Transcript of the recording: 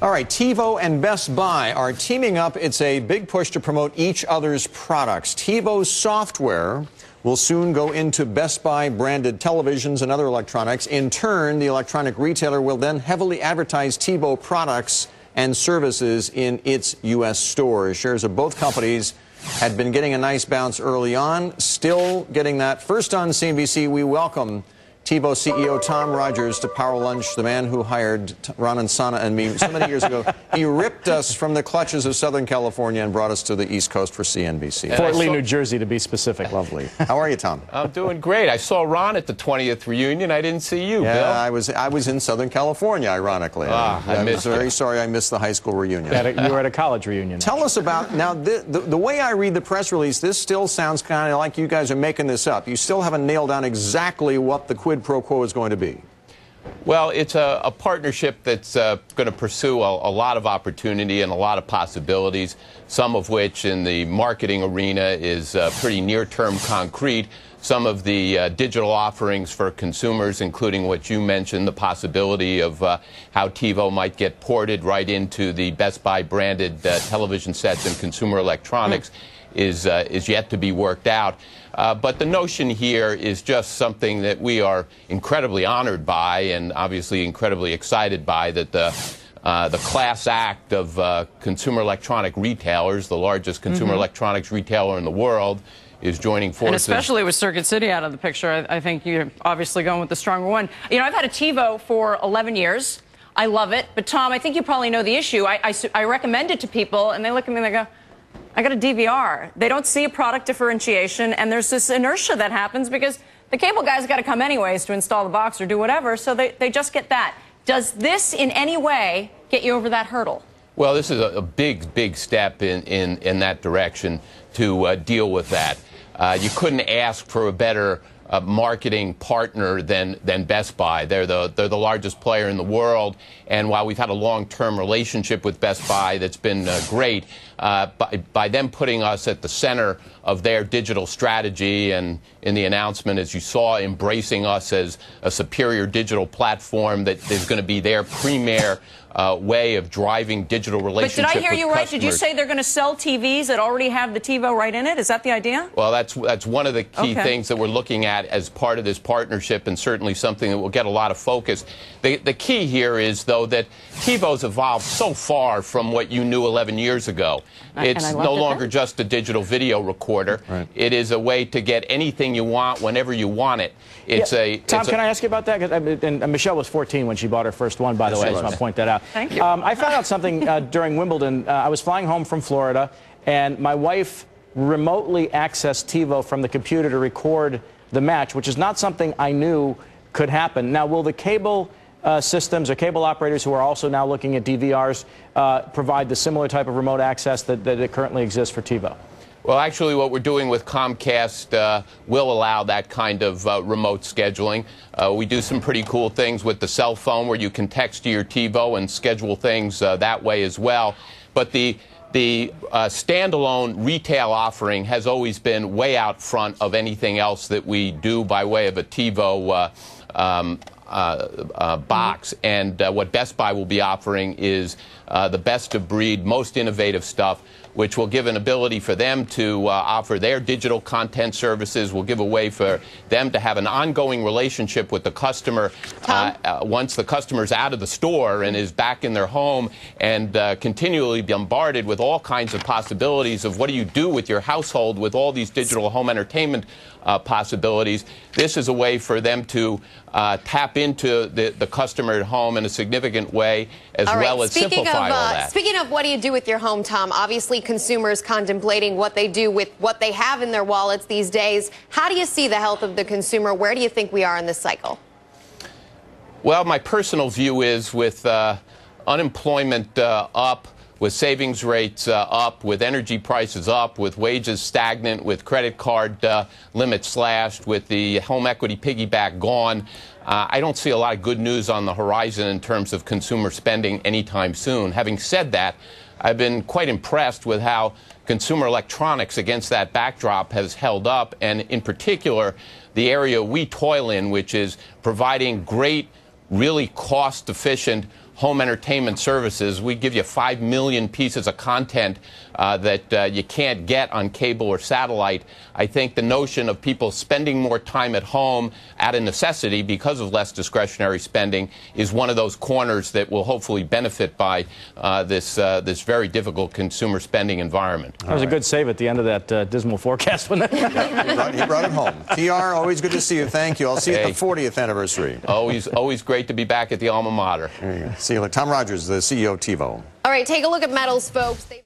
All right, TiVo and Best Buy are teaming up. It's a big push to promote each other's products. TiVo's software will soon go into Best Buy branded televisions and other electronics. In turn, the electronic retailer will then heavily advertise TiVo products and services in its U.S. stores. Shares of both companies had been getting a nice bounce early on, still getting that. First on CNBC, we welcome TiVo CEO Tom Rogers to Power Lunch, the man who hired Ron and Sana and me so many years ago. He ripped us from the clutches of Southern California and brought us to the East Coast for CNBC. Fort Lee, New Jersey, to be specific. Lovely. How are you, Tom? I'm doing great. I saw Ron at the 20th reunion. I didn't see you, Bill. Yeah, I was in Southern California, ironically. I missed I'm very sorry I missed the high school reunion. You were at a college reunion. Tell us about, now, the way I read the press release, this still sounds kind of like you guys are making this up. You still haven't nailed down exactly what the quid pro quo is going to be. Well, it's a partnership that's going to pursue a lot of opportunity and a lot of possibilities, some of which in the marketing arena is pretty near-term concrete. Some of the digital offerings for consumers, including what you mentioned, the possibility of how TiVo might get ported right into the Best Buy branded television sets and consumer electronics, is yet to be worked out. But the notion here is just something that we are incredibly honored by and obviously incredibly excited by, that the class act of consumer electronic retailers, the largest consumer electronics retailer in the world, is joining forces. And especially with Circuit City out of the picture, I think you're obviously going with the stronger one. You know, I've had a TiVo for 11 years. I love it. But, Tom, I think you probably know the issue. I recommend it to people, and they look at me and they go, I got a DVR. They don't see a product differentiation, and there's this inertia that happens because the cable guy's got to come anyways to install the box or do whatever, so they just get that. Does this in any way get you over that hurdle? Well, this is a big step in that direction to deal with that. You couldn't ask for a better marketing partner than Best Buy. They're the largest player in the world, and while we've had a long-term relationship with Best Buy that's been great, by them putting us at the center of their digital strategy, and in the announcement, as you saw, embracing us as a superior digital platform that is going to be their premier way of driving digital relationship with customers. But did I hear you right? Did you say they're going to sell TVs that already have the TiVo right in it? Is that the idea? Well, that's one of the key things that we're looking at as part of this partnership, and certainly something that will get a lot of focus. The key here is, though, that TiVo's evolved so far from what you knew 11 years ago. It's no longer just a digital video recorder. Right. It is a way to get anything you want whenever you want it. Tom, can I ask you about that? And Michelle was 14 when she bought her first one, by the way. I just want to point that out. Thank you. I found out something during Wimbledon. I was flying home from Florida, and my wife remotely accessed TiVo from the computer to record the match, which is not something I knew could happen. Now, will the cable systems or cable operators who are also now looking at DVRs provide the similar type of remote access that it currently exists for TiVo? Well, actually, what we're doing with Comcast will allow that kind of remote scheduling. We do some pretty cool things with the cell phone where you can text to your TiVo and schedule things that way as well. But the standalone retail offering has always been way out front of anything else that we do by way of a TiVo box. And what Best Buy will be offering is the best of breed, most innovative stuff, which will give an ability for them to offer their digital content services, will give a way for them to have an ongoing relationship with the customer once the customer's out of the store and is back in their home, and continually bombarded with all kinds of possibilities of what do you do with your household with all these digital home entertainment possibilities. This is a way for them to tap into the customer at home in a significant way, as well as simplify all that. Speaking of what do you do with your home, Tom, obviously consumers contemplating what they do with what they have in their wallets these days. How do you see the health of the consumer? Where do you think we are in this cycle? Well, my personal view is with unemployment up, with savings rates up, with energy prices up, with wages stagnant, with credit card limits slashed, with the home equity piggyback gone, I don't see a lot of good news on the horizon in terms of consumer spending anytime soon. Having said that, I've been quite impressed with how consumer electronics against that backdrop has held up, and in particular, the area we toil in, which is providing great, really cost-efficient home entertainment services. We give you 5 million pieces of content that you can't get on cable or satellite. I think the notion of people spending more time at home out of necessity because of less discretionary spending is one of those corners that will hopefully benefit by this very difficult consumer spending environment. That was a good save at the end of that dismal forecast, wasn't it? Yeah, he brought it home. TR, always good to see you. Thank you. I'll see you at the 40th anniversary. Always great to be back at the alma mater. There you go. See you later. Tom Rogers, the CEO of TiVo. All right, take a look at metals, folks.